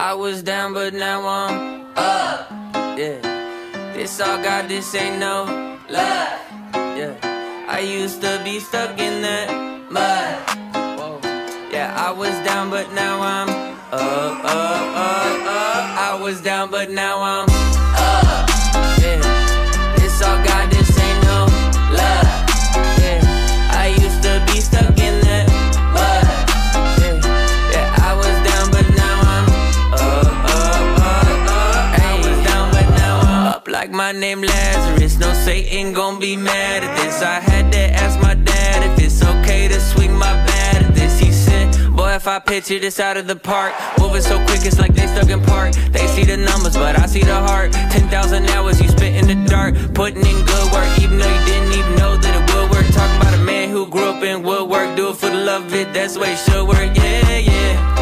I was down, but now I'm up. Yeah, this all God, this ain't no love. Yeah, I used to be stuck in that mud. Whoa. Yeah, I was down, but now I'm up, up, up, up. I was down, but now I'm up. Yeah, this all God, this ain't no love. Yeah, I used to be stuck in that mud. Yeah, I was down, but now I'm up, up, up, up. I was down, but now I'm up like my name Lazarus. No Satan gon' be mad at this. I had to ask my dad if it's okay to swing my bat at this. He said, boy, if I picture this out of the park, moving so quick it's like they stuck in park. They see the numbers, but I see the heart. 10,000 hours you spent in the dark, putting in good work, even though you didn't even know that it would work. Talking about a man who grew up in woodwork, do it for the love of it, that's the way it should work. Yeah, yeah.